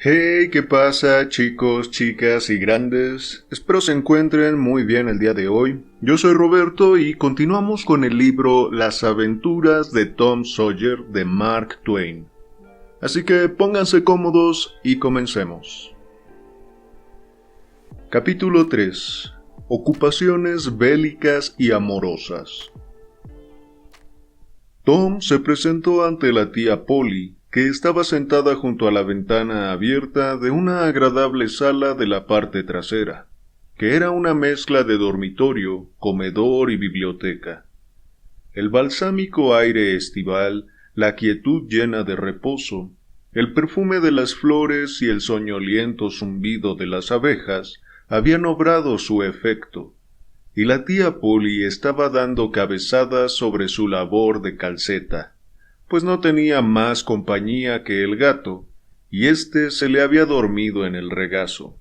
Hey, ¿qué pasa, chicos, chicas y grandes? Espero se encuentren muy bien el día de hoy. Yo soy Roberto y continuamos con el libro Las aventuras de Tom Sawyer de Mark Twain. Así que pónganse cómodos y comencemos. Capítulo 3. Ocupaciones bélicas y amorosas. Tom se presentó ante la tía Polly, que estaba sentada junto a la ventana abierta de una agradable sala de la parte trasera, que era una mezcla de dormitorio, comedor y biblioteca. El balsámico aire estival, la quietud llena de reposo, el perfume de las flores y el soñoliento zumbido de las abejas habían obrado su efecto, y la tía Polly estaba dando cabezadas sobre su labor de calceta, pues no tenía más compañía que el gato, y éste se le había dormido en el regazo.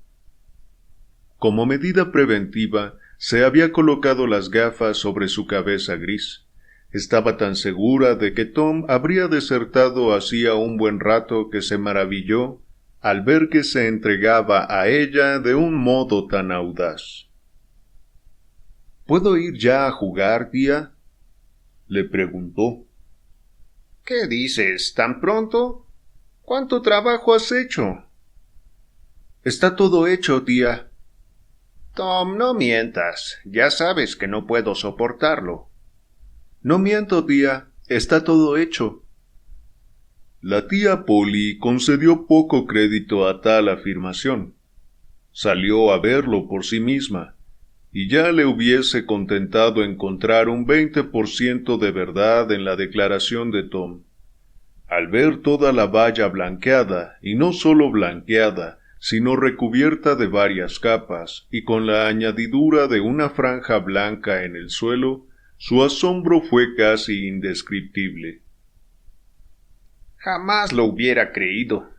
Como medida preventiva, se había colocado las gafas sobre su cabeza gris. Estaba tan segura de que Tom habría desertado hacía un buen rato que se maravilló al ver que se entregaba a ella de un modo tan audaz. —¿Puedo ir ya a jugar, tía? —le preguntó. ¿Qué dices? ¿Tan pronto? ¿Cuánto trabajo has hecho? —Está todo hecho, tía. Tom, no mientas. Ya sabes que no puedo soportarlo. —No miento, tía. Está todo hecho. La tía Polly concedió poco crédito a tal afirmación. Salió a verlo por sí misma, y ya le hubiese contentado encontrar un 20% de verdad en la declaración de Tom. Al ver toda la valla blanqueada, y no solo blanqueada, sino recubierta de varias capas, y con la añadidura de una franja blanca en el suelo, su asombro fue casi indescriptible. Jamás lo hubiera creído.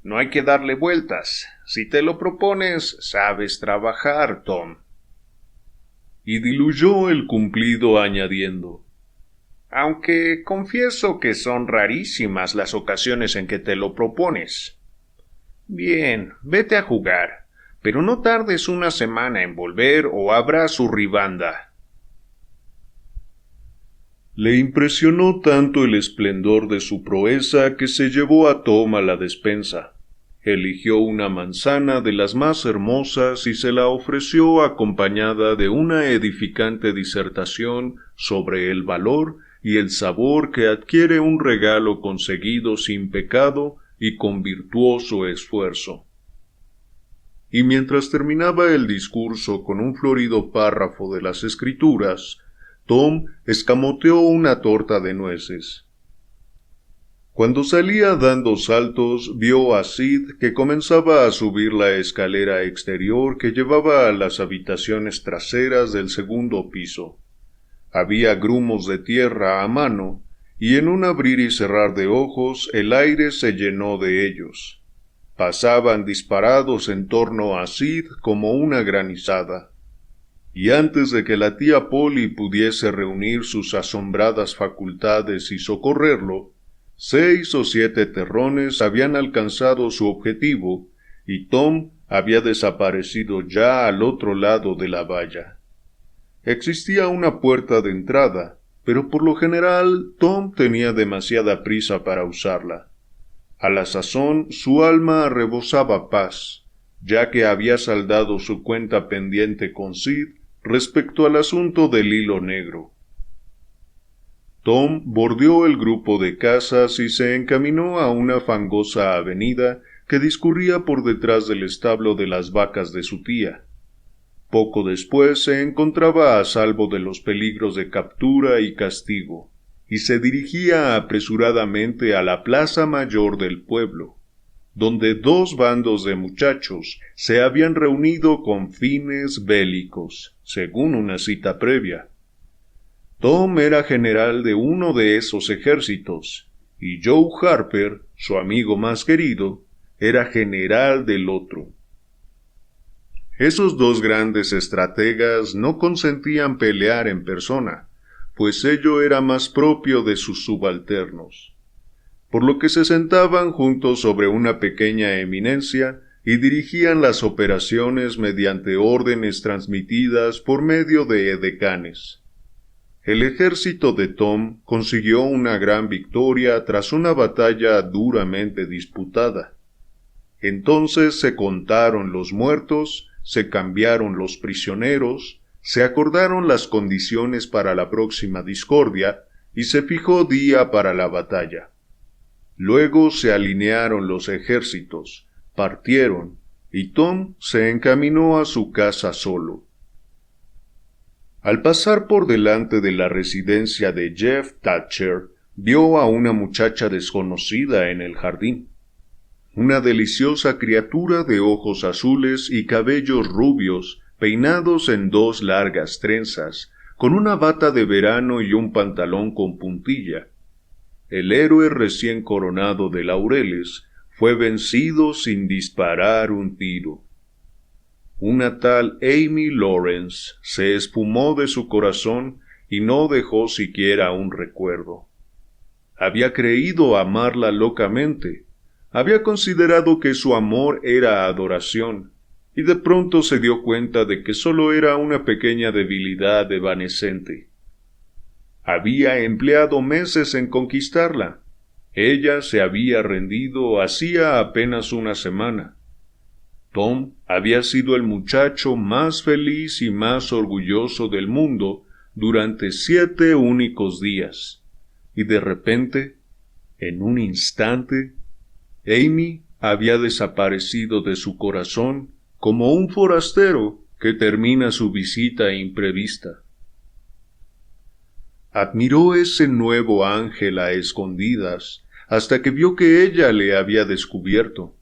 No hay que darle vueltas. Si te lo propones, sabes trabajar, Tom. Y diluyó el cumplido añadiendo: Aunque confieso que son rarísimas las ocasiones en que te lo propones. Bien, vete a jugar, pero no tardes una semana en volver o habrá su ribanda. Le impresionó tanto el esplendor de su proeza que se llevó a Tom a la despensa. Eligió una manzana de las más hermosas y se la ofreció acompañada de una edificante disertación sobre el valor y el sabor que adquiere un regalo conseguido sin pecado y con virtuoso esfuerzo. Y mientras terminaba el discurso con un florido párrafo de las Escrituras, Tom escamoteó una torta de nueces. Cuando salía dando saltos, vio a Sid que comenzaba a subir la escalera exterior que llevaba a las habitaciones traseras del segundo piso. Había grumos de tierra a mano, y en un abrir y cerrar de ojos el aire se llenó de ellos. Pasaban disparados en torno a Sid como una granizada. Y antes de que la tía Polly pudiese reunir sus asombradas facultades y socorrerlo, 6 o 7 terrones habían alcanzado su objetivo, y Tom había desaparecido ya al otro lado de la valla. Existía una puerta de entrada, pero por lo general Tom tenía demasiada prisa para usarla. A la sazón su alma rebosaba paz, ya que había saldado su cuenta pendiente con Sid respecto al asunto del hilo negro. Tom bordeó el grupo de casas y se encaminó a una fangosa avenida que discurría por detrás del establo de las vacas de su tía. Poco después se encontraba a salvo de los peligros de captura y castigo, y se dirigía apresuradamente a la plaza mayor del pueblo, donde 2 bandos de muchachos se habían reunido con fines bélicos, según una cita previa. Tom era general de uno de esos ejércitos, y Joe Harper, su amigo más querido, era general del otro. Esos 2 grandes estrategas no consentían pelear en persona, pues ello era más propio de sus subalternos. por lo que se sentaban juntos sobre una pequeña eminencia y dirigían las operaciones mediante órdenes transmitidas por medio de edecanes. El ejército de Tom consiguió una gran victoria tras una batalla duramente disputada. Entonces se contaron los muertos, se cambiaron los prisioneros, se acordaron las condiciones para la próxima discordia y se fijó día para la batalla. Luego se alinearon los ejércitos, partieron, y Tom se encaminó a su casa solo. Al pasar por delante de la residencia de Jeff Thatcher, vio a una muchacha desconocida en el jardín. Una deliciosa criatura de ojos azules y cabellos rubios, peinados en 2 largas trenzas, con una bata de verano y un pantalón con puntilla. El héroe recién coronado de laureles fue vencido sin disparar un tiro. Una tal Amy Lawrence se esfumó de su corazón y no dejó siquiera un recuerdo. Había creído amarla locamente, había considerado que su amor era adoración, y de pronto se dio cuenta de que solo era una pequeña debilidad evanescente. Había empleado meses en conquistarla. Ella se había rendido hacía apenas una semana. Tom había sido el muchacho más feliz y más orgulloso del mundo durante 7 únicos días. Y de repente, en un instante, Amy había desaparecido de su corazón como un forastero que termina su visita imprevista. Admiró ese nuevo ángel a escondidas hasta que vio que ella le había descubierto.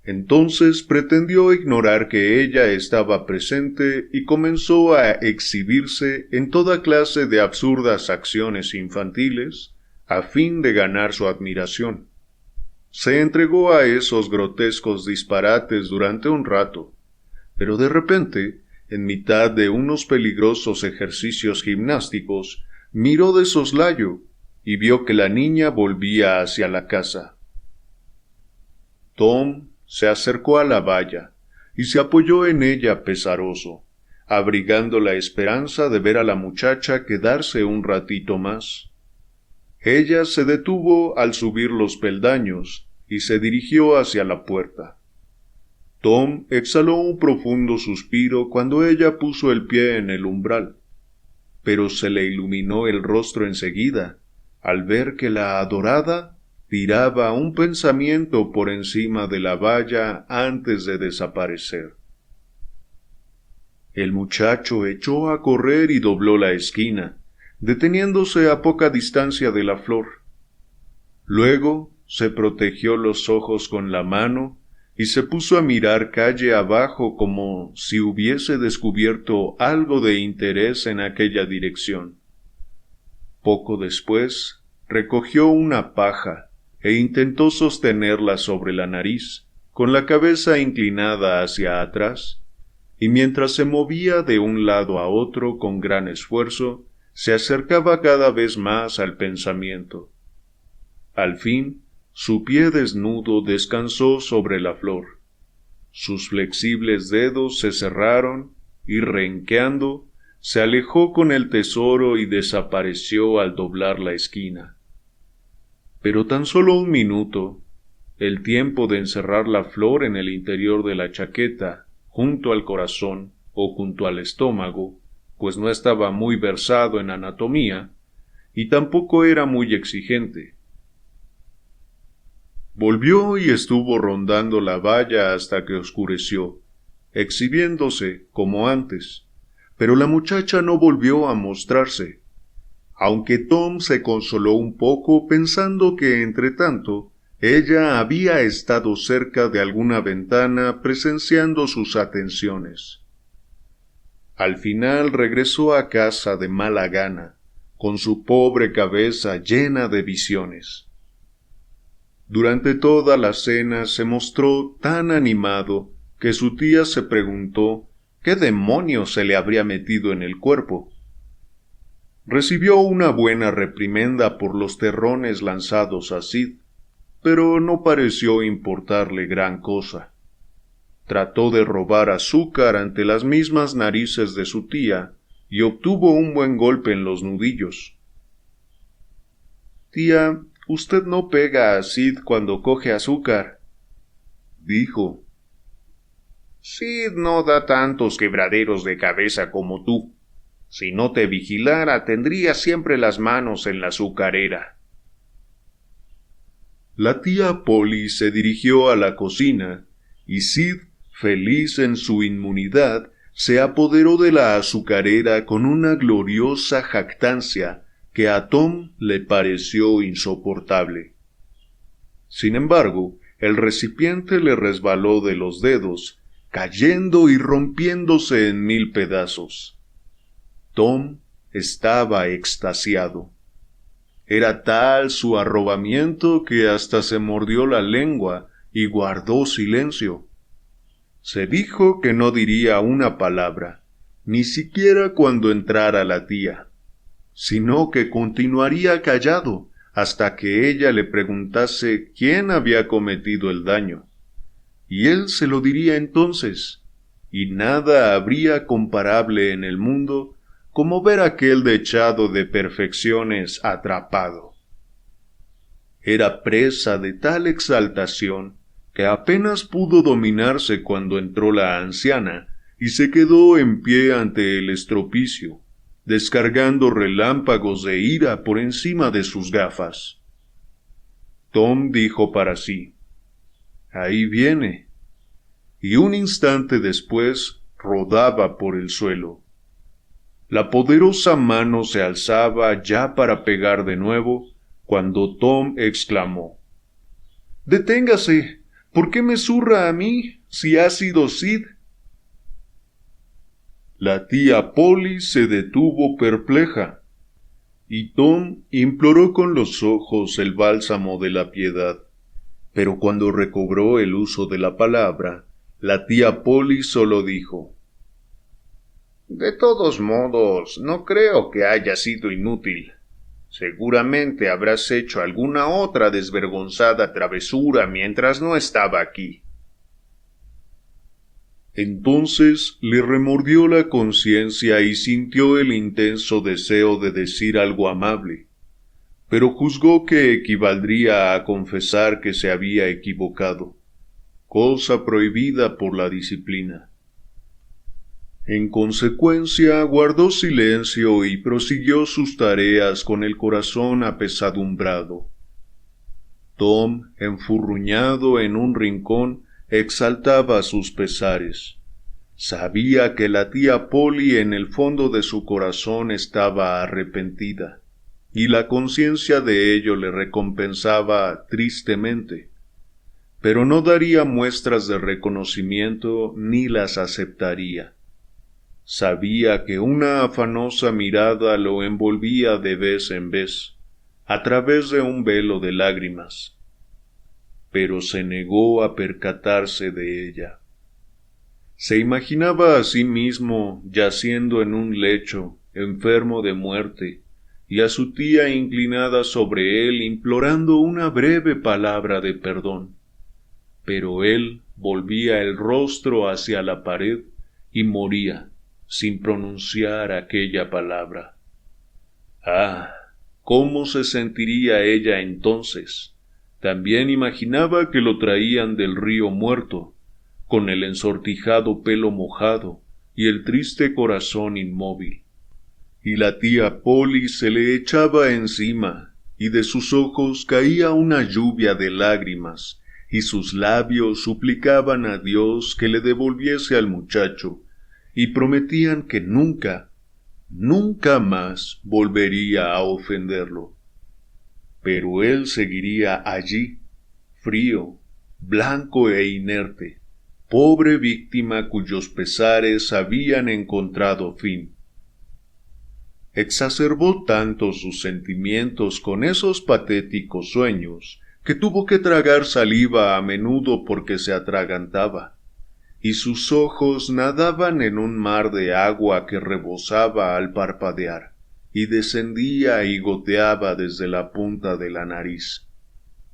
Entonces pretendió ignorar que ella estaba presente y comenzó a exhibirse en toda clase de absurdas acciones infantiles a fin de ganar su admiración. Se entregó a esos grotescos disparates durante un rato, pero de repente, en mitad de unos peligrosos ejercicios gimnásticos, miró de soslayo y vio que la niña volvía hacia la casa. Tom se acercó a la valla y se apoyó en ella pesaroso, abrigando la esperanza de ver a la muchacha quedarse un ratito más. Ella se detuvo al subir los peldaños y se dirigió hacia la puerta. Tom exhaló un profundo suspiro cuando ella puso el pie en el umbral, pero se le iluminó el rostro enseguida, al ver que la adorada tiraba un pensamiento por encima de la valla antes de desaparecer. El muchacho echó a correr y dobló la esquina, deteniéndose a poca distancia de la flor. Luego se protegió los ojos con la mano y se puso a mirar calle abajo como si hubiese descubierto algo de interés en aquella dirección. Poco después, recogió una paja e intentó sostenerla sobre la nariz, con la cabeza inclinada hacia atrás, y mientras se movía de un lado a otro con gran esfuerzo, se acercaba cada vez más al pensamiento. Al fin, su pie desnudo descansó sobre la flor. Sus flexibles dedos se cerraron y, renqueando, se alejó con el tesoro y desapareció al doblar la esquina. Pero tan solo un minuto, el tiempo de encerrar la flor en el interior de la chaqueta, junto al corazón o junto al estómago, pues no estaba muy versado en anatomía, y tampoco era muy exigente. Volvió y estuvo rondando la valla hasta que oscureció, exhibiéndose como antes, pero la muchacha no volvió a mostrarse, aunque Tom se consoló un poco pensando que, entretanto, ella había estado cerca de alguna ventana presenciando sus atenciones. Al final regresó a casa de mala gana, con su pobre cabeza llena de visiones. Durante toda la cena se mostró tan animado que su tía se preguntó qué demonios se le habría metido en el cuerpo. Recibió una buena reprimenda por los terrones lanzados a Sid, pero no pareció importarle gran cosa. Trató de robar azúcar ante las mismas narices de su tía y obtuvo un buen golpe en los nudillos. «Tía, usted no pega a Sid cuando coge azúcar», dijo. «Sid no da tantos quebraderos de cabeza como tú. Si no te vigilara, tendría siempre las manos en la azucarera». La tía Polly se dirigió a la cocina, y Sid, feliz en su inmunidad, se apoderó de la azucarera con una gloriosa jactancia que a Tom le pareció insoportable. Sin embargo, el recipiente le resbaló de los dedos, cayendo y rompiéndose en 1000 pedazos. Tom estaba extasiado. Era tal su arrobamiento que hasta se mordió la lengua y guardó silencio. Se dijo que no diría una palabra, ni siquiera cuando entrara la tía, sino que continuaría callado hasta que ella le preguntase quién había cometido el daño. Y él se lo diría entonces, y nada habría comparable en el mundo como ver aquel dechado de perfecciones atrapado. Era presa de tal exaltación que apenas pudo dominarse cuando entró la anciana y se quedó en pie ante el estropicio, descargando relámpagos de ira por encima de sus gafas. Tom dijo para sí: «Ahí viene», y un instante después rodaba por el suelo. La poderosa mano se alzaba ya para pegar de nuevo, cuando Tom exclamó: «¡Deténgase! ¿Por qué me zurra a mí, si ha sido Sid?». La tía Polly se detuvo perpleja, y Tom imploró con los ojos el bálsamo de la piedad. Pero cuando recobró el uso de la palabra, la tía Polly solo dijo: «De todos modos, no creo que haya sido inútil. Seguramente habrás hecho alguna otra desvergonzada travesura mientras no estaba aquí». Entonces le remordió la conciencia y sintió el intenso deseo de decir algo amable, pero juzgó que equivaldría a confesar que se había equivocado, cosa prohibida por la disciplina. En consecuencia, guardó silencio y prosiguió sus tareas con el corazón apesadumbrado. Tom, enfurruñado en un rincón, exaltaba sus pesares. Sabía que la tía Polly en el fondo de su corazón estaba arrepentida, y la conciencia de ello le recompensaba tristemente, pero no daría muestras de reconocimiento ni las aceptaría. Sabía que una afanosa mirada lo envolvía de vez en vez, a través de un velo de lágrimas, pero se negó a percatarse de ella. Se imaginaba a sí mismo yaciendo en un lecho, enfermo de muerte, y a su tía inclinada sobre él implorando una breve palabra de perdón. Pero él volvía el rostro hacia la pared y moría, sin pronunciar aquella palabra. Ah, ¿cómo se sentiría ella entonces? También imaginaba que lo traían del río muerto, con el ensortijado pelo mojado y el triste corazón inmóvil. Y la tía Polly se le echaba encima, y de sus ojos caía una lluvia de lágrimas, y sus labios suplicaban a Dios que le devolviese al muchacho, y prometían que nunca, nunca más volvería a ofenderlo. Pero él seguiría allí, frío, blanco e inerte, pobre víctima cuyos pesares habían encontrado fin. Exacerbó tanto sus sentimientos con esos patéticos sueños que tuvo que tragar saliva a menudo porque se atragantaba, y sus ojos nadaban en un mar de agua que rebosaba al parpadear, y descendía y goteaba desde la punta de la nariz.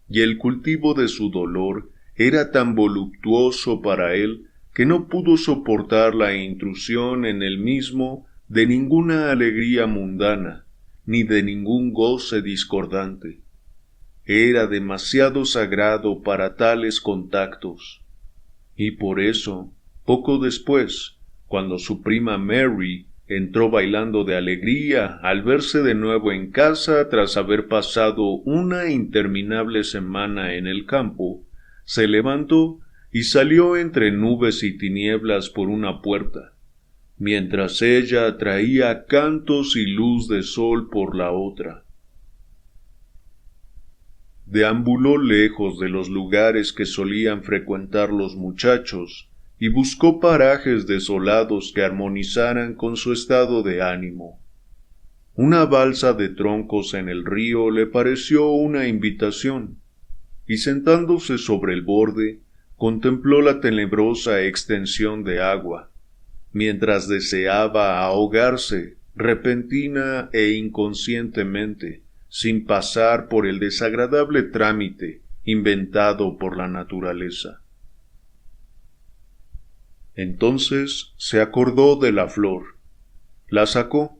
Y el cultivo de su dolor era tan voluptuoso para él que no pudo soportar la intrusión en él mismo de ninguna alegría mundana, ni de ningún goce discordante. Era demasiado sagrado para tales contactos. Y por eso, poco después, cuando su prima Mary entró bailando de alegría al verse de nuevo en casa tras haber pasado una interminable semana en el campo, se levantó y salió entre nubes y tinieblas por una puerta, mientras ella traía cantos y luz de sol por la otra. Deambuló lejos de los lugares que solían frecuentar los muchachos y buscó parajes desolados que armonizaran con su estado de ánimo. Una balsa de troncos en el río le pareció una invitación, y sentándose sobre el borde, contempló la tenebrosa extensión de agua, mientras deseaba ahogarse repentina e inconscientemente, sin pasar por el desagradable trámite inventado por la naturaleza. Entonces se acordó de la flor, la sacó,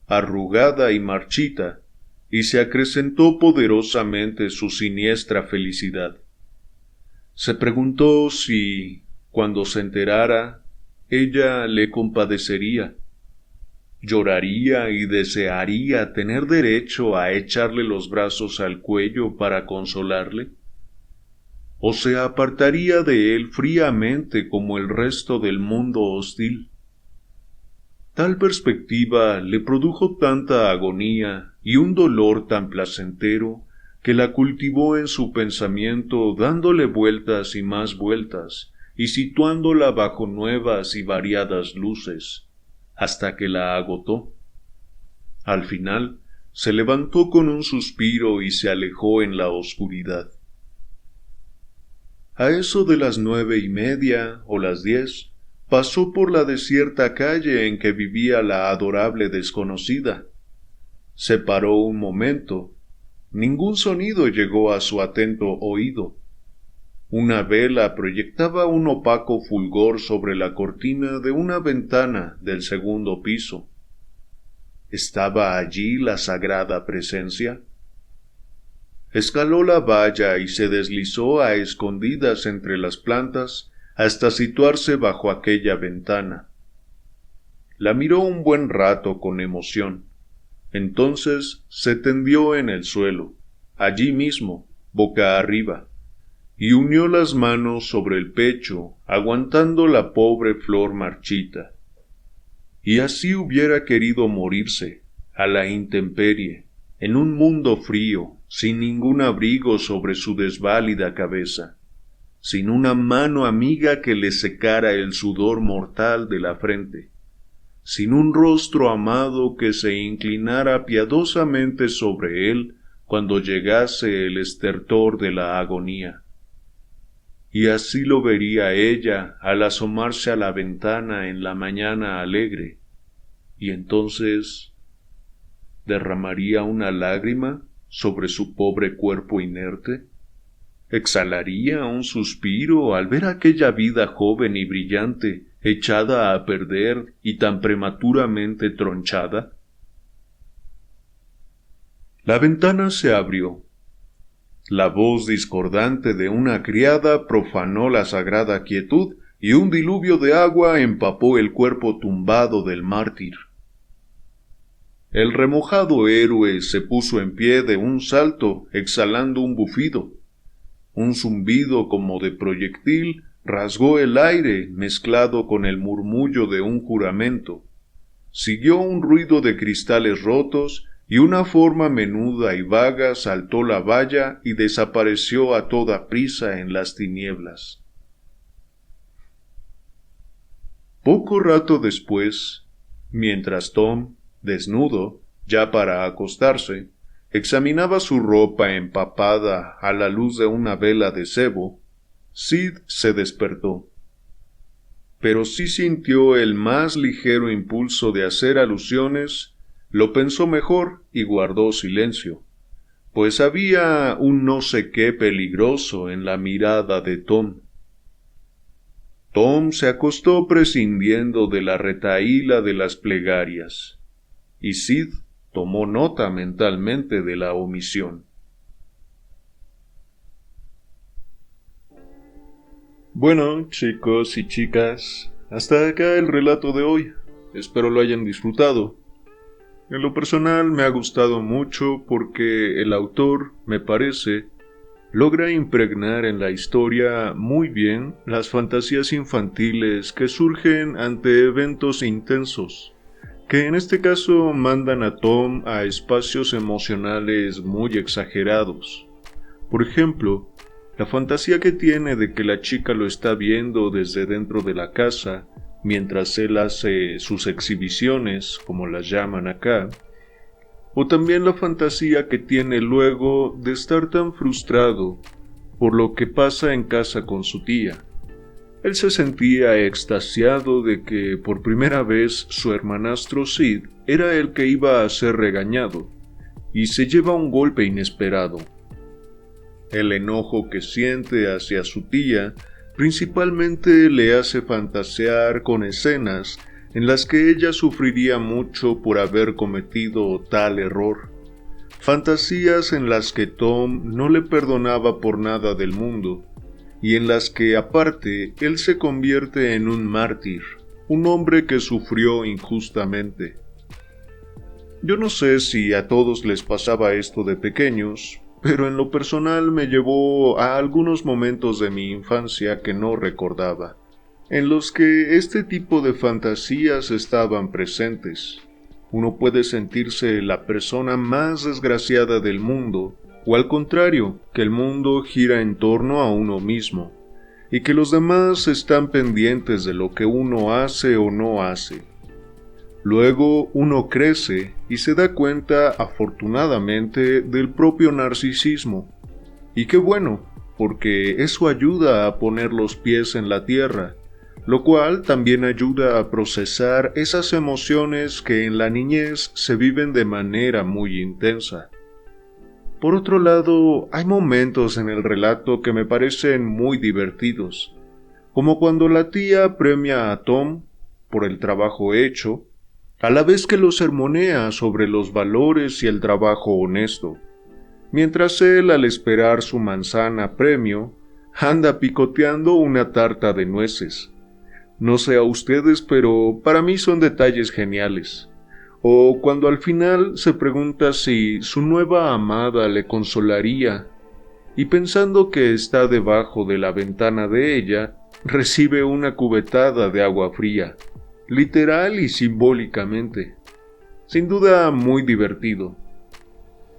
arrugada y marchita, y se acrecentó poderosamente su siniestra felicidad. Se preguntó si, cuando se enterara, ella le compadecería. Lloraría y desearía tener derecho a echarle los brazos al cuello para consolarle. ¿O se apartaría de él fríamente como el resto del mundo hostil? Tal perspectiva le produjo tanta agonía y un dolor tan placentero que la cultivó en su pensamiento dándole vueltas y más vueltas y situándola bajo nuevas y variadas luces, hasta que la agotó. Al final, se levantó con un suspiro y se alejó en la oscuridad. A eso de las 9:30 o las 10, pasó por la desierta calle en que vivía la adorable desconocida. Se paró un momento. Ningún sonido llegó a su atento oído. Una vela proyectaba un opaco fulgor sobre la cortina de una ventana del segundo piso. ¿Estaba allí la sagrada presencia? Escaló la valla y se deslizó a escondidas entre las plantas hasta situarse bajo aquella ventana. La miró un buen rato con emoción. Entonces se tendió en el suelo, allí mismo, boca arriba, y unió las manos sobre el pecho, aguantando la pobre flor marchita. Y así hubiera querido morirse, a la intemperie, en un mundo frío, sin ningún abrigo sobre su desválida cabeza, sin una mano amiga que le secara el sudor mortal de la frente, sin un rostro amado que se inclinara piadosamente sobre él cuando llegase el estertor de la agonía. Y así lo vería ella al asomarse a la ventana en la mañana alegre, y entonces ¿derramaría una lágrima sobre su pobre cuerpo inerte? ¿Exhalaría un suspiro al ver aquella vida joven y brillante echada a perder y tan prematuramente tronchada? La ventana se abrió. La voz discordante de una criada profanó la sagrada quietud y un diluvio de agua empapó el cuerpo tumbado del mártir. El remojado héroe se puso en pie de un salto, exhalando un bufido. Un zumbido como de proyectil rasgó el aire mezclado con el murmullo de un juramento. Siguió un ruido de cristales rotos y una forma menuda y vaga saltó la valla y desapareció a toda prisa en las tinieblas. Poco rato después, mientras Tom, desnudo, ya para acostarse, examinaba su ropa empapada a la luz de una vela de sebo, Sid se despertó. Pero sí sintió el más ligero impulso de hacer alusiones Lo pensó mejor y guardó silencio, pues había un no sé qué peligroso en la mirada de Tom. Tom se acostó prescindiendo de la retahíla de las plegarias, y Sid tomó nota mentalmente de la omisión. Bueno, chicos y chicas, hasta acá el relato de hoy. Espero lo hayan disfrutado. En lo personal me ha gustado mucho porque el autor, me parece, logra impregnar en la historia muy bien las fantasías infantiles que surgen ante eventos intensos, que en este caso mandan a Tom a espacios emocionales muy exagerados. Por ejemplo, la fantasía que tiene de que la chica lo está viendo desde dentro de la casa, mientras él hace sus exhibiciones, como las llaman acá, o también la fantasía que tiene luego de estar tan frustrado por lo que pasa en casa con su tía. Él se sentía extasiado de que por primera vez su hermanastro Sid era el que iba a ser regañado, y se lleva un golpe inesperado. El enojo que siente hacia su tía principalmente le hace fantasear con escenas en las que ella sufriría mucho por haber cometido tal error. Fantasías en las que Tom no le perdonaba por nada del mundo, y en las que aparte él se convierte en un mártir, un hombre que sufrió injustamente. Yo no sé si a todos les pasaba esto de pequeños, pero en lo personal me llevó a algunos momentos de mi infancia que no recordaba, en los que este tipo de fantasías estaban presentes. Uno puede sentirse la persona más desgraciada del mundo, o al contrario, que el mundo gira en torno a uno mismo, y que los demás están pendientes de lo que uno hace o no hace. Luego uno crece y se da cuenta, afortunadamente, del propio narcisismo. Y qué bueno, porque eso ayuda a poner los pies en la tierra, lo cual también ayuda a procesar esas emociones que en la niñez se viven de manera muy intensa. Por otro lado, hay momentos en el relato que me parecen muy divertidos, como cuando la tía premia a Tom por el trabajo hecho, a la vez que lo sermonea sobre los valores y el trabajo honesto, mientras él, al esperar su manzana premio, anda picoteando una tarta de nueces. No sé a ustedes, pero para mí son detalles geniales. O cuando al final se pregunta si su nueva amada le consolaría, y pensando que está debajo de la ventana de ella, recibe una cubetada de agua fría, literal y simbólicamente. Sin duda muy divertido.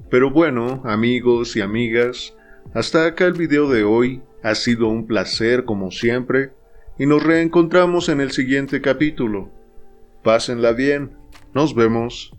Pero bueno, amigos y amigas, hasta acá el video de hoy. Ha sido un placer como siempre, y nos reencontramos en el siguiente capítulo. Pásenla bien. Nos vemos.